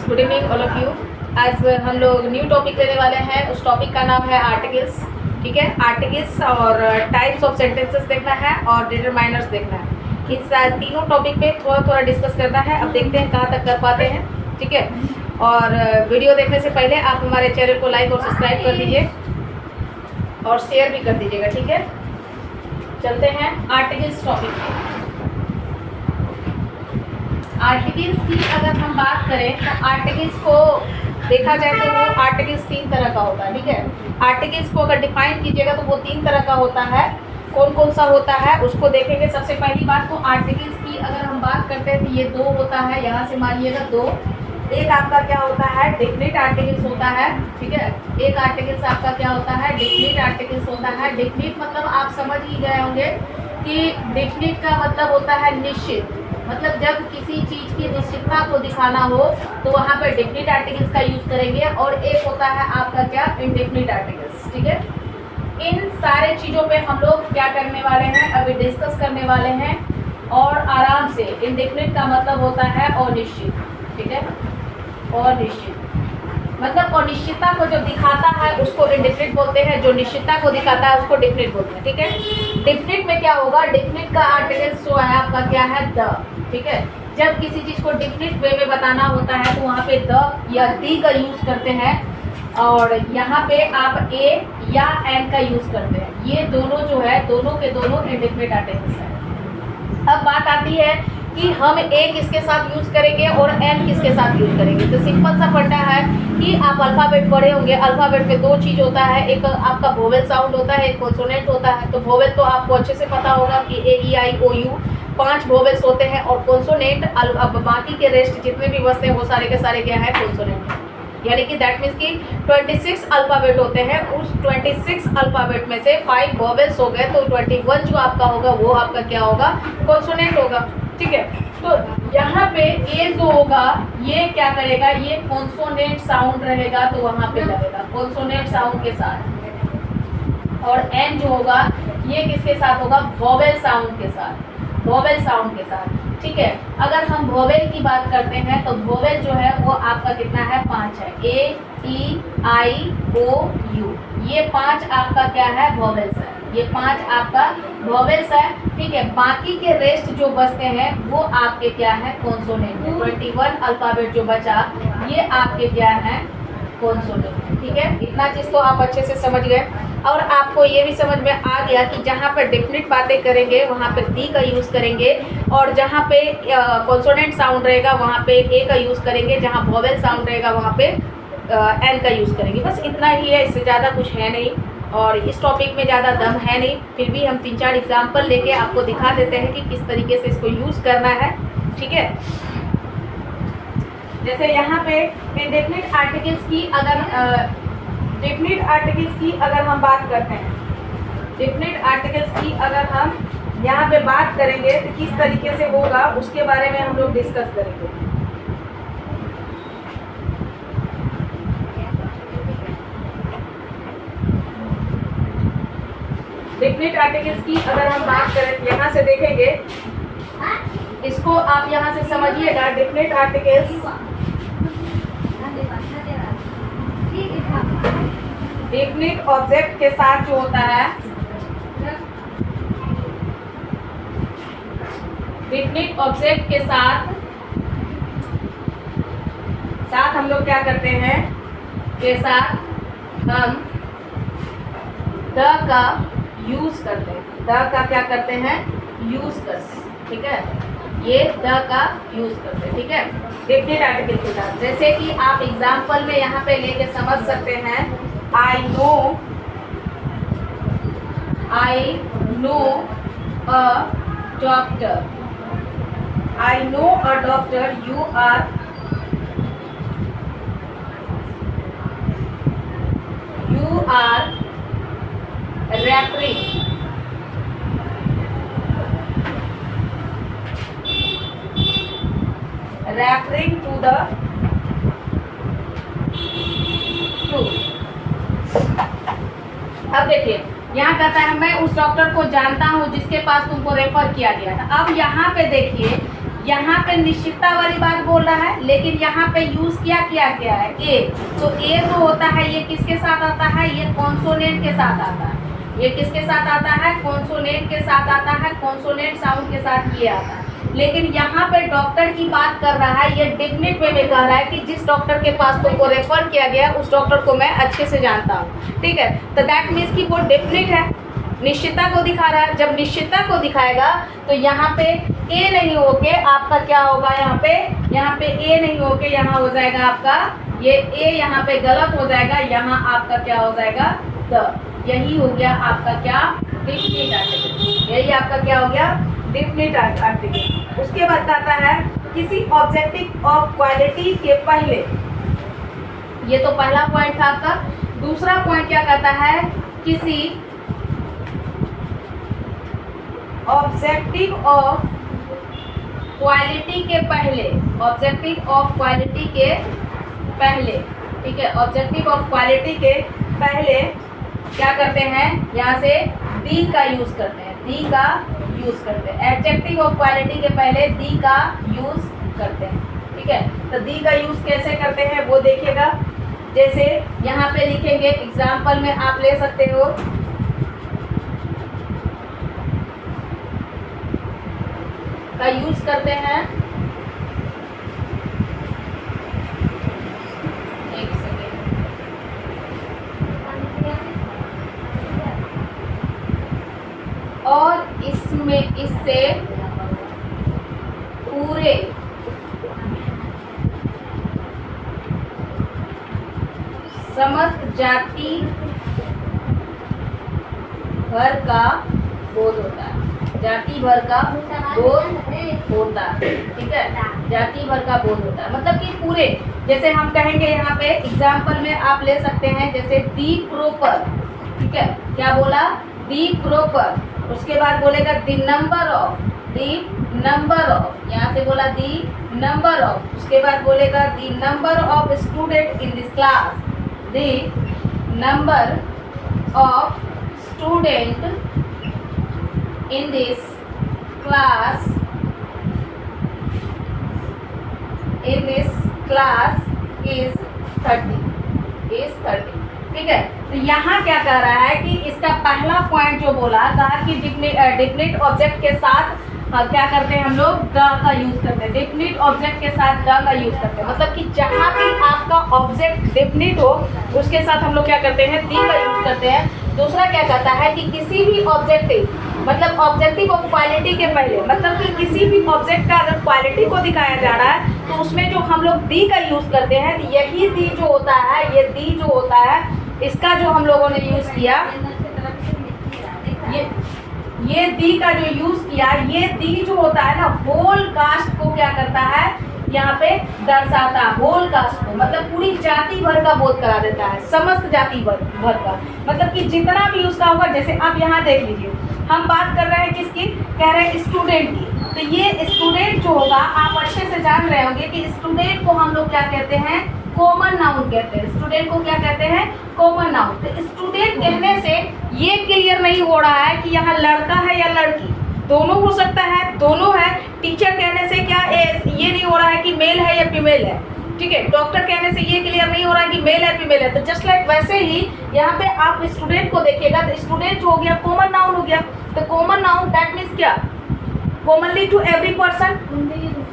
Good evening all of you. आज हम लोग न्यू टॉपिक लेने वाले हैं। उस टॉपिक का नाम है आर्टिकल्स। ठीक है, आर्टिकल्स और टाइप्स ऑफ सेंटेंसेस देखना है और डिटरमाइनर्स देखना है। इस तीनों टॉपिक पे थोड़ा थोड़ा डिस्कस करना है। अब देखते हैं कहाँ तक कर पाते हैं। ठीक है, और वीडियो देखने से पहले आप हमारे चैनल को लाइक और सब्सक्राइब कर दीजिए और शेयर भी कर दीजिएगा। ठीक है, चलते हैं आर्टिकल्स टॉपिक पे। आर्टिकल्स की अगर हम बात करें तो आर्टिकल्स को देखा जाए तो वो आर्टिकल्स 3 तरह का होता है। ठीक है, आर्टिकल्स को अगर डिफाइन कीजिएगा तो वो 3 तरह का होता है। कौन कौन सा होता है उसको देखेंगे। सबसे पहली बात तो आर्टिकल्स की अगर हम बात करते हैं तो ये 2 होता है। यहाँ से मानिएगा 2। एक आपका क्या होता है, डेफिनिट आर्टिकल्स होता है। ठीक है, एक आर्टिकल्स आपका क्या होता है, डेफिनिट आर्टिकल्स होता है। डेफिनिट मतलब आप समझ ही गए होंगे कि डेफिनिट का मतलब होता है निश्चित। मतलब जब किसी चीज की निश्चितता को दिखाना हो तो वहाँ पर डेफिनिट आर्टिकल्स का यूज करेंगे। और एक होता है आपका क्या, इंडेफिनिट आर्टिकल्स। ठीक है, इन सारे चीजों पे हम लोग क्या करने वाले हैं, अभी डिस्कस करने वाले हैं और आराम से। इंडेफिनिट का मतलब होता है अनिश्चित। ठीक है, अनिश्चित मतलब अनिश्चितता को जो दिखाता है उसको इंडेफिनिट बोलते हैं, जो निश्चितता को दिखाता है उसको डेफिनिट बोलते हैं। ठीक है, डेफिनिट में क्या होगा, डेफिनिट का आर्टिकल्स जो है आपका क्या है, द। ठीक है, जब किसी चीज को डेफिनिट वे में बताना होता है तो वहाँ पे द या दी का यूज करते हैं और यहाँ पे आप ए या एन का यूज करते हैं। ये दोनों जो है दोनों के दोनों इंडेफिनिट आर्टिकल्स हैं। अब बात आती है कि हम ए किसके साथ यूज करेंगे और एन किसके साथ यूज करेंगे। तो सिंपल सा फंडा है कि आप अल्फाबेट पढ़े होंगे। अल्फाबेट में 2 चीज होता है, एक आपका वोवेल साउंड होता है, एक कॉन्सोनेंट होता है। तो वोवेल तो आपको अच्छे से पता होगा कि ए ई आई ओ यू 5 वोवेल्स होते हैं और कॉन्सोनेंट अब बाकी के रेस्ट जितने भी बचते हैं वो सारे के सारे क्या है, कॉन्सोनेंट। यानी कि दैट मीन्स कि 26 अल्फाबेट होते हैं। उस 26 अल्फाबेट में से 5 वोवेल्स हो गए तो 21 जो आपका होगा वो आपका क्या होगा, कॉन्सोनेंट होगा। ठीक है, तो यहाँ पे ए जो होगा ये क्या करेगा, ये कॉन्सोनेंट साउंड रहेगा तो वहाँ पे लगेगा कॉन्सोनेंट साउंड के साथ। और एन जो होगा ये किसके साथ होगा, वोवेल साउंड के साथ, वोवेल साउंड के साथ। ठीक है, अगर हम वोवेल की बात करते हैं तो वोवेल जो है वो आपका कितना है, 5 है। ए ई आई ओ यू, ये 5 आपका क्या है, वोवेल्स है। ये 5 आपका वोवेल्स है। ठीक है, बाकी के रेस्ट जो बचते हैं वो आपके क्या है, कॉन्सोनेंट है। 21 अल्फाबेट जो बचा ये आपके क्या है, कॉन्सोनेंट। ठीक है, इतना चीज़ तो आप अच्छे से समझ गए। और आपको ये भी समझ में आ गया कि जहाँ पर डेफिनिट बातें करेंगे वहाँ पे दी का यूज़ करेंगे और जहाँ पे कॉन्सोनेंट साउंड रहेगा वहाँ पे ए का यूज़ करेंगे, जहाँ वोवेल साउंड रहेगा वहाँ पे एन का यूज़ करेंगे। बस इतना ही है, इससे ज़्यादा कुछ है नहीं और इस टॉपिक में ज़्यादा दम है नहीं। फिर भी हम 3-4 एग्जाम्पल लेके आपको दिखा देते हैं कि किस तरीके से इसको यूज़ करना है। ठीक है, जैसे यहाँ पे इंडेफिनिट आर्टिकल्स की डेफिनिट आर्टिकल्स की अगर हम बात करते हैं, डेफिनिट आर्टिकल्स की अगर हम यहाँ पे बात करेंगे तो किस तरीके से होगा उसके बारे में हम लोग डिस्कस करेंगे। डेफिनिट आर्टिकल्स की अगर हम बात करें, यहाँ से देखेंगे, इसको आप यहाँ से समझिएगा। डेफिनिट आर्टिकल्स डेफिनिट ऑब्जेक्ट के साथ जो होता है, डेफिनिट ऑब्जेक्ट के साथ हम लोग क्या करते हैं, के साथ हम द का यूज करते हैं। द का क्या करते हैं, यूज करते हैं। ठीक है, ये द का यूज करते हैं। ठीक है, डेफिनिट आर्टिकल के साथ। जैसे कि आप एग्जाम्पल में यहाँ पे लेके समझ सकते हैं, I know a doctor. I know a doctor. You are referring to the truth. अब देखिए यहाँ कहता है मैं उस डॉक्टर को जानता हूँ जिसके पास तुमको रेफर किया गया था। अब यहाँ पे देखिए यहाँ पे निश्चितता वाली बात बोल रहा है, लेकिन यहाँ पे यूज किया क्या है ए। तो ए जो होता है ये किसके साथ आता है, ये कॉन्सोनेंट के साथ आता है। ये किसके साथ आता है, कॉन्सोनेंट के साथ आता है, कॉन्सोनेंट साउंड के साथ ये आता है। लेकिन यहाँ पे डॉक्टर की बात कर रहा है, ये डेफिनेट वे में कह रहा है कि जिस डॉक्टर के पास तुमको रेफर किया गया उस डॉक्टर को मैं अच्छे से जानता हूँ, ठीक है। तो दैट मीन्स कि वो डेफिनेट है, निश्चितता को दिखा रहा है। जब निश्चितता को दिखाएगा तो यहाँ पे ए नहीं होके आपका क्या होगा, यहाँ पे ए नहीं होके यहाँ हो जाएगा आपका ये ए, यहाँ पे गलत हो जाएगा, यहाँ आपका क्या हो जाएगा द। यही हो गया आपका क्या, डेफिनेट आर्टिकल। यही आपका क्या हो गया, डेफिनेट आर्टिकल। उसके बाद आता है किसी ऑब्जेक्टिव ऑफ क्वालिटी के पहले, ये तो पहला पॉइंट था आपका। दूसरा पॉइंट क्या कहता है, किसी ऑब्जेक्टिव ऑफ क्वालिटी के पहले, ऑब्जेक्टिव ऑफ क्वालिटी के पहले, ठीक है। ऑब्जेक्टिव ऑफ क्वालिटी के पहले क्या करते हैं, यहाँ से दी का यूज करते हैं, दी का यूज करते हैं। एडजेक्टिव ऑफ क्वालिटी के पहले दी का यूज करते हैं, ठीक है। तो दी का यूज कैसे करते हैं वो देखिएगा। जैसे यहाँ पे लिखेंगे, एग्जाम्पल में आप ले सकते हो, का यूज करते हैं। एक सेकेंड, और इसमें इससे पूरे समस्त जाति भर का बोध होता है, जाति भर का बोध होता है, ठीक है। जाति भर का बोध होता है मतलब कि पूरे, जैसे हम कहेंगे यहाँ पे एग्जाम्पल में आप ले सकते हैं, जैसे दी प्रॉपर, ठीक है। क्या बोला, दी प्रॉपर। उसके बाद बोलेगा the number of, the number of, यहाँ से बोला दी नंबर ऑफ। उसके बाद बोलेगा the number of student in this class, the number of student in this class is 30, ठीक है। तो यहाँ क्या कह रहा है कि इसका पहला पॉइंट जो बोला, कहा कि डेफिनेट ऑब्जेक्ट के साथ क्या करते हैं हम लोग, द का यूज करते हैं। डेफिनेट ऑब्जेक्ट के साथ द का यूज करते हैं, मतलब कि जहाँ भी आपका ऑब्जेक्ट डेफिनेट हो उसके साथ हम लोग क्या करते हैं, दी का यूज करते हैं। दूसरा क्या कहता है कि किसी भी ऑब्जेक्टिव, मतलब ऑब्जेक्टिव ऑफ क्वालिटी के पहले, मतलब कि किसी भी ऑब्जेक्ट का अगर क्वालिटी को दिखाया जा रहा है तो उसमें जो हम लोग दी का यूज करते हैं, तो यही दी जो होता है, ये दी जो होता है, इसका जो हम लोगों ने यूज किया, ये दी का जो यूज किया, ये दी जो होता है ना, होल कास्ट को क्या करता है, यहाँ पे दर्शाता है। होल कास्ट को मतलब पूरी जाति भर का बोध करा देता है, समस्त जाति भर का, मतलब कि जितना भी उसका होगा। जैसे आप यहाँ देख लीजिए, हम बात कर रहे हैं किसकी, कह रहे हैं स्टूडेंट की। तो ये स्टूडेंट जो होगा, आप अच्छे से जान रहे होंगे कि स्टूडेंट को हम लोग क्या कहते हैं, कॉमन नाउन कहते हैं। स्टूडेंट को क्या कहते हैं, कॉमन नाउन। तो स्टूडेंट कहने से ये क्लियर नहीं हो रहा है कि यहाँ लड़का है या लड़की, दोनों हो सकता है, दोनों है। टीचर कहने से क्या ये नहीं हो रहा है कि मेल है या फीमेल है, ठीक है। डॉक्टर कहने से ये क्लियर नहीं हो रहा है कि मेल है फीमेल है। तो जस्ट लाइक वैसे ही यहाँ पे आप स्टूडेंट को देखिएगा, तो स्टूडेंट जो हो गया कॉमन नाउन हो गया। तो कॉमन नाउन दैट मीन्स क्या, कॉमनली टू एवरी पर्सन,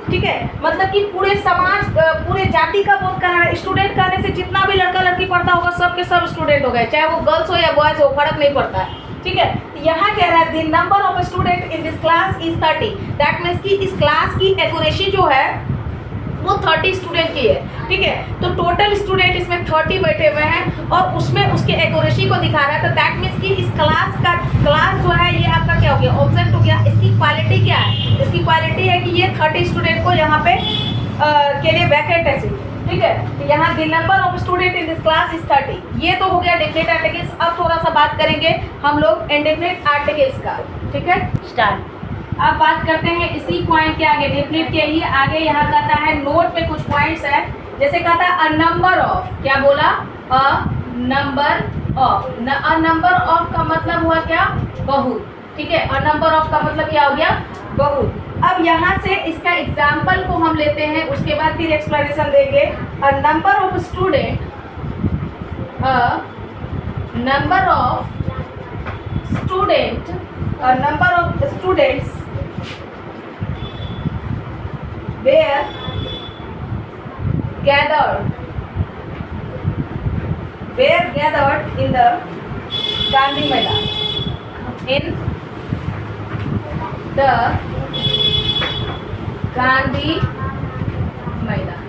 ठीक है। मतलब कि पूरे समाज, पूरे जाति का बोध कर रहा है। स्टूडेंट कहने से जितना भी लड़का लड़की पढ़ता होगा सब के सब स्टूडेंट हो गए, चाहे वो गर्ल्स हो या बॉयज हो, फर्क नहीं पड़ता है, ठीक है। यहाँ कह रहा है the number of student in this class is 30, that means कि इस क्लास की एक्यूरेसी जो है वो 30 स्टूडेंट की है, ठीक है। तो टोटल स्टूडेंट इसमें 30 बैठे हुए हैं और उसमें उसके एक्यूरेसी को दिखा रहा है। तो दैट मीन्स कि इस क्लास जो है ये आपका क्या हो गया, ऑब्जेक्ट हो गया। इसकी क्वालिटी क्या है, इसकी क्वालिटी है कि ये 30 स्टूडेंट को यहाँ पे के लिए वैकेंट है, ठीक है। तो यहाँ the number of student in this class is 30। ये तो हो गया डेफिनेट आर्टिकल्स। अब थोड़ा सा बात करेंगे हम लोग इंडेफिनिट आर्टिकल्स का, ठीक है। स्टार्ट। अब बात करते हैं इसी पॉइंट के आगे, डेफिनेट के ही आगे यहाँ कहता है नोट पे कुछ पॉइंट्स है। जैसे कहता है अ नंबर ऑफ, क्या बोला, a number of. A number of का मतलब हुआ क्या, बहुत, ठीक है। अ नंबर ऑफ का मतलब क्या हो गया, बहुत। अब यहाँ से इसका एग्जाम्पल को हम लेते हैं, उसके बाद फिर एक्सप्लेनेशन देंगे। A number of student, number of students were gathered in the Gandhi Maidan, in the Gandhi मैदान।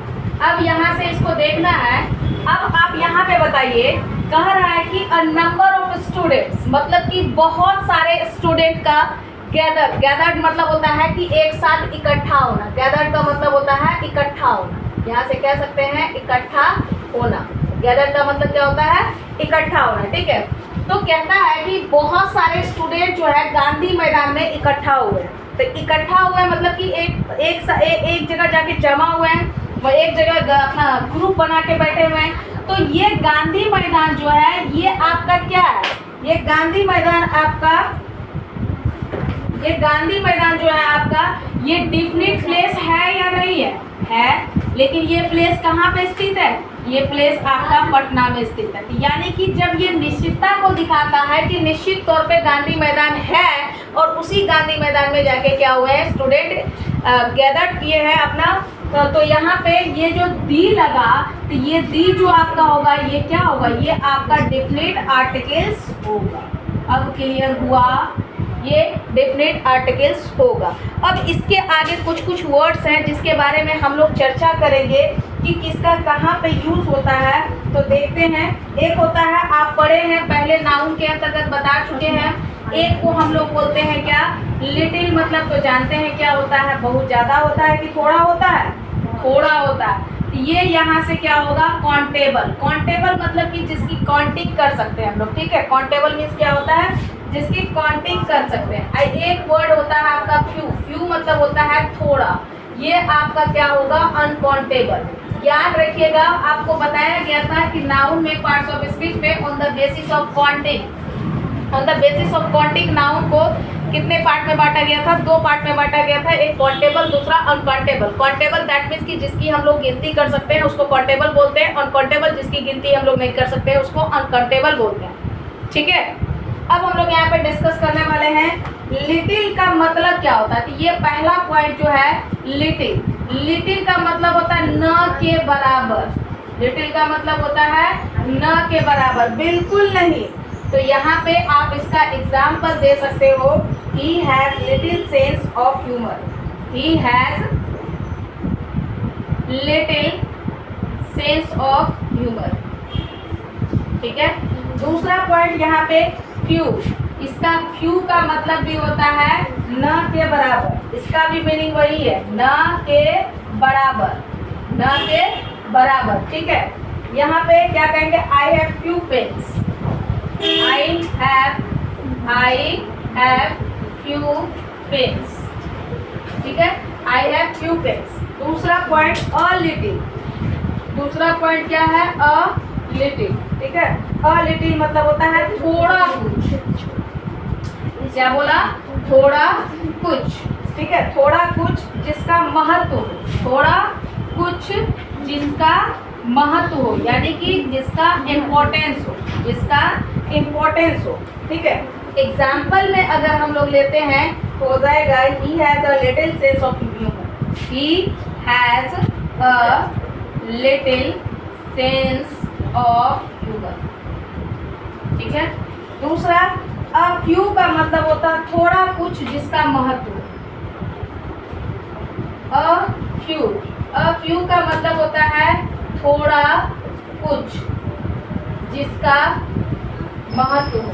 अब यहाँ से इसको देखना है। अब आप यहाँ पे बताइए, कह रहा है कि अ नंबर ऑफ स्टूडेंट्स, मतलब कि बहुत सारे स्टूडेंट का गैदर्ड मतलब होता है कि एक साथ इकट्ठा होना। गैदर्ड का मतलब होता है इकट्ठा होना। यहाँ से कह सकते हैं इकट्ठा होना। गैदर्ड का मतलब क्या होता है? इकट्ठा होना, ठीक है। तो कहता है कि बहुत सारे स्टूडेंट जो है गांधी मैदान में इकट्ठा हुए। तो इकट्ठा हुए मतलब कि एक जगह जाके जमा हुए हैं, वो एक जगह अपना ग्रुप बना के बैठे हुए हैं। तो ये गांधी मैदान जो है ये आपका क्या है? ये गांधी मैदान जो है आपका, ये डिफिनिट प्लेस है या नहीं है? है। लेकिन ये प्लेस कहाँ पे स्थित है? ये प्लेस आपका पटना में स्थित है। यानी कि जब ये निश्चितता को दिखाता है कि निश्चित तौर पे गांधी मैदान है, और उसी गांधी मैदान में जाके क्या हुए हैं? स्टूडेंट गैदर किए हैं अपना। तो यहाँ पे ये जो दी लगा, तो ये दी जो आपका होगा ये क्या होगा? ये आपका डेफिनेट आर्टिकल्स होगा। अब क्लियर हुआ? ये डेफिनेट आर्टिकल्स होगा। अब इसके आगे कुछ वर्ड्स हैं जिसके बारे में हम लोग चर्चा करेंगे कि किसका कहाँ पे यूज़ होता है। तो देखते हैं। एक होता है, आप पढ़े हैं पहले, नाउन के अंतर्गत बता चुके हैं। एक को हम लोग बोलते हैं क्या? लिटिल, मतलब तो जानते हैं क्या होता है? बहुत ज़्यादा होता है कि थोड़ा होता है? थोड़ा होता है। ये यहाँ से क्या होगा? काउंटेबल। काउंटेबल मतलब कि जिसकी काउंटिंग कर सकते हैं हम लोग, ठीक है। काउंटेबल मीन्स क्या होता है? जिसकी काउंटिंग कर सकते हैं। एक वर्ड होता है आपका फ्यू। फ्यू मतलब होता है थोड़ा। ये आपका क्या होगा? अनकाउंटेबल। याद रखिएगा, आपको बताया गया था कि नाउन में पार्ट्स ऑफ स्पीच में on the basis of counting noun को कितने पार्ट में बांटा गया था? 2 पार्ट में बांटा गया था। एक काउंटेबल, दूसरा अनकाउंटेबल। काउंटेबल दैट मीन्स कि जिसकी हम लोग गिनती कर सकते हैं उसको काउंटेबल बोलते हैं। अनकाउंटेबल जिसकी गिनती हम लोग नहीं कर सकते हैं उसको अनकाउंटेबल बोलते हैं, ठीक है। अब हम लोग यहाँ पे डिस्कस करने वाले हैं लिटिल का मतलब क्या होता है। तो ये पहला पॉइंट जो है लिटिल का मतलब होता है न के बराबर। लिटिल का मतलब होता है न के बराबर, बिल्कुल नहीं। तो यहाँ पे आप इसका एग्जाम्पल दे सकते हो। He has little sense of humour. He has little sense of humour, ठीक है। दूसरा पॉइंट यहाँ पे फ्यू। इसका फ्यू का मतलब भी होता है न के बराबर। इसका भी मीनिंग वही है, न के बराबर, न के बराबर, ठीक है। यहाँ पे क्या कहेंगे? I have few pens. I have few pens, ठीक है। I have few pens. दूसरा पॉइंट अ लिटिल। दूसरा पॉइंट क्या है? अ लिटिल, ठीक है। अ लिटिल मतलब होता है थोड़ा कुछ। क्या बोला? थोड़ा कुछ, ठीक है। थोड़ा कुछ जिसका महत्व हो। थोड़ा कुछ जिसका महत्व हो, यानी कि जिसका इम्पोर्टेंस हो, ठीक है। एग्जाम्पल में अगर हम लोग लेते हैं तो हो जाएगा he has a little sense of humour. He has a little sense of humour, ठीक है। दूसरा अ फ्यू का मतलब होता है थोड़ा कुछ जिसका महत्व। अ फ्यू का मतलब होता है थोड़ा कुछ जिसका महत्व हो,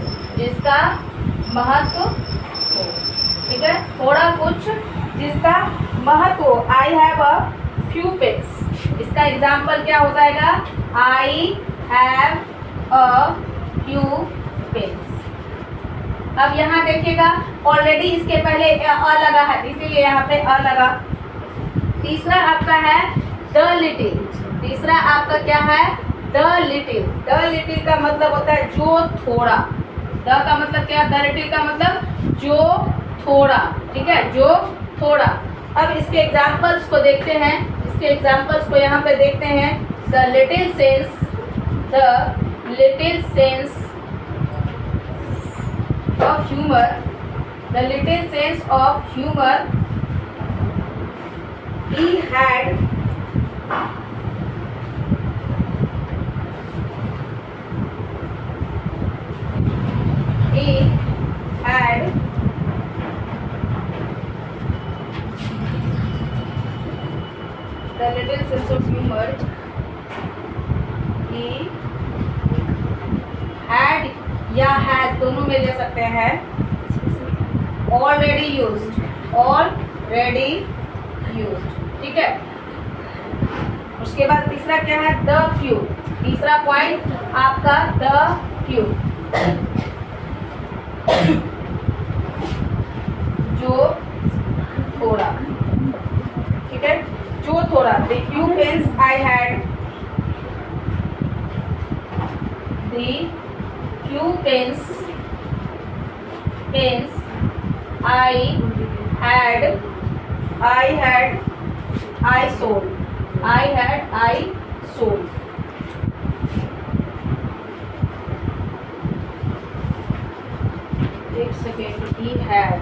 ठीक है। थोड़ा कुछ जिसका महत्व हो। I have a few pens. इसका एग्जाम्पल क्या हो जाएगा? I have a few pens. अब यहाँ देखिएगा, ऑलरेडी इसके पहले अ लगा है, इसीलिए यहाँ पे अ लगा। तीसरा आपका है द लिटिल। तीसरा आपका क्या है? The little. द लिटिल का मतलब होता है जो थोड़ा। द का मतलब क्या? द लिटिल का मतलब जो थोड़ा, ठीक है, जो थोड़ा। अब इसके एग्जाम्पल्स को देखते हैं, इसके एग्जाम्पल्स को यहाँ पे देखते हैं। The little sense of humour, the little sense of humour he had the little sense of humor he had या has दोनों में ले सकते हैं। already used, ठीक है। उसके बाद तीसरा क्या है, द फ्यू। तीसरा पॉइंट आपका द फ्यू, जो थोड़ा, ठीक है, जो थोड़ा। The few pens I had, the few pens I sold. एक सेकेंड, he had,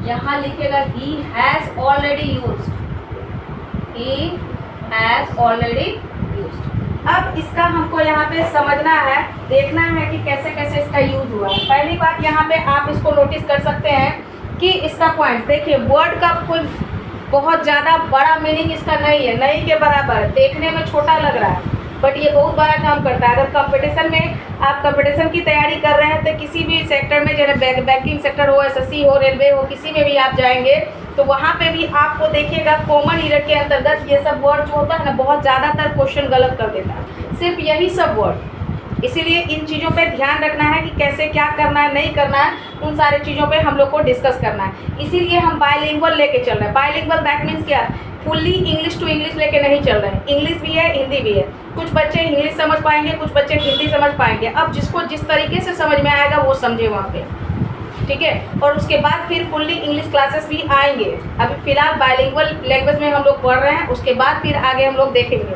यहाँ लिखेगा he has already used, अब इसका हमको यहाँ पे समझना है, देखना है कि कैसे कैसे इसका यूज हुआ है। पहली बात यहाँ पे आप इसको नोटिस कर सकते हैं कि इसका पॉइंट देखिए, वर्ड का कोई बहुत ज़्यादा बड़ा मीनिंग इसका नहीं है, नहीं के बराबर, देखने में छोटा लग रहा है बट ये बहुत बड़ा काम करता है। अगर कंपटीशन में आप कंपटीशन की तैयारी कर रहे हैं तो किसी भी सेक्टर में, जैसे बैंकिंग सेक्टर हो, एसएससी हो, रेलवे हो, किसी में भी आप जाएंगे तो वहाँ पे भी आपको देखिएगा कॉमन ईयर के अंतर्गत ये सब वर्ड जो होता है ना, बहुत ज़्यादातर क्वेश्चन गलत कर देता है, सिर्फ यही सब वर्ड। इसीलिए इन चीज़ों पे ध्यान रखना है कि कैसे क्या करना है, नहीं करना है, उन सारे चीज़ों पे हम लोग को डिस्कस करना है। इसीलिए हम बायलिंगुअल लेके चल रहे हैं। बायलिंगुअल दैट मीन्स क्या, फुल्ली इंग्लिश टू इंग्लिश लेके नहीं चल रहे हैं, इंग्लिश भी है हिंदी भी है। कुछ बच्चे इंग्लिश समझ पाएंगे, कुछ बच्चे हिंदी समझ पाएंगे। अब जिसको जिस तरीके से समझ में आएगा वो समझे वहाँ पे, ठीक है। और उसके बाद फिर फुल्ली इंग्लिश क्लासेस भी आएंगे। अभी फिलहाल बायलिंगुअल लैंग्वेज में हम लोग पढ़ रहे हैं, उसके बाद फिर आगे हम लोग देखेंगे।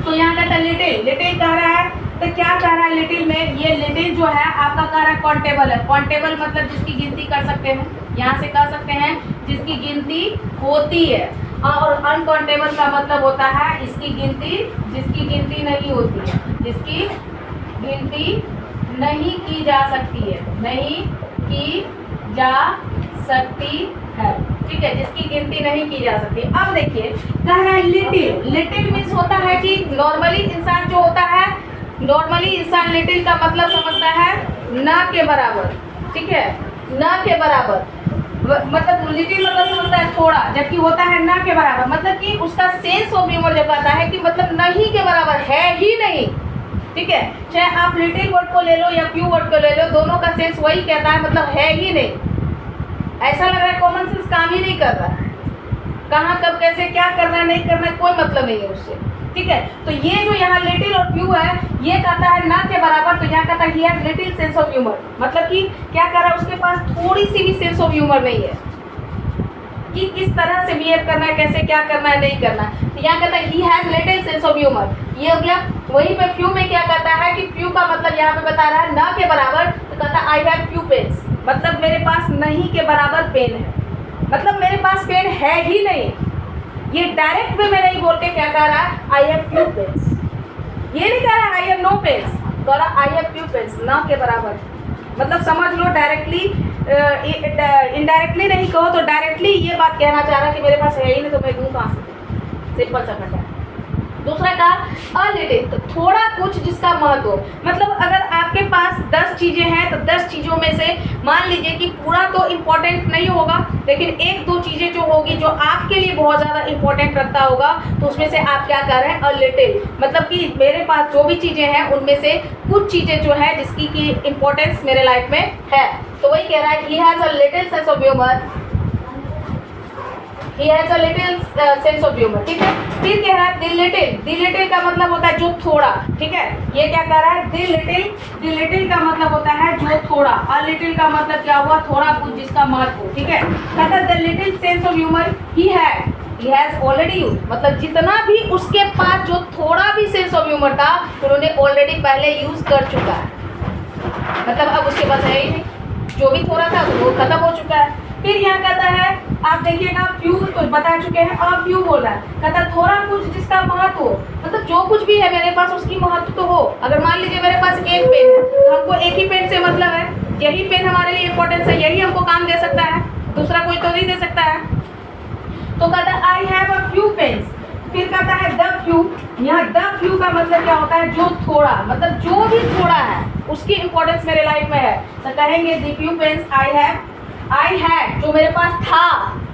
तो यहाँ कहता है लिटिल, लिटिल कह रहा है तो क्या कह रहा है लिटिल में, ये लिटिल जो है आपका कह रहा है काउंटेबल है। काउंटेबल मतलब जिसकी गिनती कर सकते हैं, यहाँ से कह सकते हैं जिसकी गिनती होती है। और अनकाउंटेबल का मतलब होता है इसकी गिनती, जिसकी गिनती नहीं होती है, जिसकी गिनती नहीं की जा सकती है, नहीं की जा सकती है, ठीक है, जिसकी गिनती नहीं की जा सकती। अब देखिए कह रहा है लिटिल, लिटिल मीन्स होता है कि नॉर्मली इंसान जो होता है, नॉर्मली इंसान लिटिल का मतलब समझता है न के बराबर, ठीक है, न के बराबर, मतलब लिटिल मतलब समझता है थोड़ा, जबकि होता है न के बराबर, मतलब कि उसका सेंस ऑफ ह्यूमर जब आता है कि मतलब नहीं के बराबर, है ही नहीं, ठीक है। चाहे आप लिटिल वर्ड को ले लो या फ्यू वर्ड को ले लो, दोनों का सेंस वही कहता है, मतलब है ही नहीं। ऐसा लग रहा है कॉमन सेंस काम ही नहीं कर रहा है, कहाँ कब कैसे क्या करना है नहीं करना है कोई मतलब नहीं है उससे, ठीक है। तो ये जो यहाँ लिटिल और फ्यू है, ये कहता है ना के बराबर, तो यहाँ कहता है he has little sense of humour, मतलब कि क्या कर रहा है, उसके पास थोड़ी सी भी सेंस ऑफ ह्यूमर नहीं है कि किस तरह से बिहेव करना है, कैसे क्या करना है नहीं करना है। तो यहाँ कहता है he has little sense of humour, ये हो गया। वहीं पे फ्यू में क्या कहता है कि फ्यू का मतलब यहाँ पे बता रहा है ना के बराबर, तो कहता है आई हैव फ्यू पेन्स, मतलब मेरे पास नहीं के बराबर पेन है, मतलब मेरे पास पेन है ही नहीं। ये डायरेक्ट वे में नहीं बोल के क्या कह रहा है, आई हैव फ्यू पेन्स, ये नहीं कह रहा है आई हैव नो पेन्स, कह रहा आई हैव फ्यू पेन्स, ना के बराबर। मतलब समझ लो डायरेक्टली, इनडायरेक्टली नहीं कहो तो डायरेक्टली ये बात कहना चाह रहा है कि मेरे पास है ही नहीं तो मैं दूँ कहाँ से, सिंपल सा घटा। दूसरा कहा अ लिटिल, तो थोड़ा कुछ जिसका महत्व, मतलब अगर आपके पास 10 चीज़ें हैं तो 10 चीज़ों में से मान लीजिए कि पूरा तो इम्पोर्टेंट नहीं होगा, लेकिन 1-2 चीज़ें जो होगी जो आपके लिए बहुत ज़्यादा इम्पोर्टेंट रखता होगा, तो उसमें से आप क्या कर रहे हैं, अ लिटिल, मतलब कि मेरे पास जो भी चीज़ें हैं उनमें से कुछ चीज़ें जो है जिसकी की इम्पोर्टेंस मेरे लाइफ में है। तो वही कह रहा है he has a little sense of humour, he has a little sense of humour, ठीक है। फिर कह रहा है द लिटिल का मतलब होता है जो थोड़ा, ठीक है। ये क्या कह रहा है, द लिटिल का मतलब होता है जो थोड़ा, अ लिटिल का मतलब क्या हुआ, थोड़ा कुछ जिसका महत्व, ठीक है। कहता है the little sense of humour he has already use, मतलब जितना भी उसके पास जो थोड़ा भी सेंस ऑफ ह्यूमर था उन्होंने ऑलरेडी पहले यूज कर चुका है, मतलब अब उसके पास है ही नहीं, जो भी थोड़ा था वो खत्म हो चुका है। फिर यहाँ कहता है, आप देखिएगा फ्यू तो बता चुके हैं, अब फ्यू बोला है, कहता है थोड़ा कुछ जिसका महत्व हो, मतलब जो कुछ भी है मेरे पास उसकी महत्व तो हो। अगर मान लीजिए मेरे पास एक पेन है तो हमको एक ही पेन से मतलब है, यही पेन हमारे लिए इंपॉर्टेंस है, यही हमको काम दे सकता है, दूसरा कोई तो नहीं दे सकता है। तो कहता है I have a few pens. फिर कहता है द फ्यू, यहाँ द फ्यू का मतलब क्या होता है, जो थोड़ा, मतलब जो भी थोड़ा है उसकी इंपॉर्टेंस मेरे लाइफ में है, तो कहेंगे the few pens I had, जो मेरे पास था,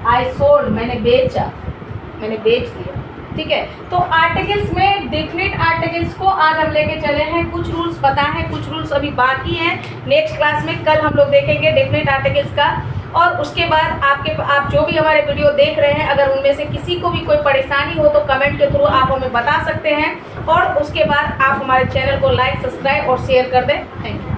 आई सोल्ड, मैंने बेच दिया, ठीक है। तो आर्टिकल्स में डेफिनेट आर्टिकल्स को आज हम लेके चले हैं, कुछ रूल्स पता है, कुछ रूल्स अभी बाकी हैं, नेक्स्ट क्लास में कल हम लोग देखेंगे डेफिनेट आर्टिकल्स का। और उसके बाद आप जो भी हमारे वीडियो देख रहे हैं, अगर उनमें से किसी को भी कोई परेशानी हो तो कमेंट के थ्रू आप हमें बता सकते हैं, और उसके बाद आप हमारे चैनल को लाइक, सब्सक्राइब और शेयर कर दें। Thank you.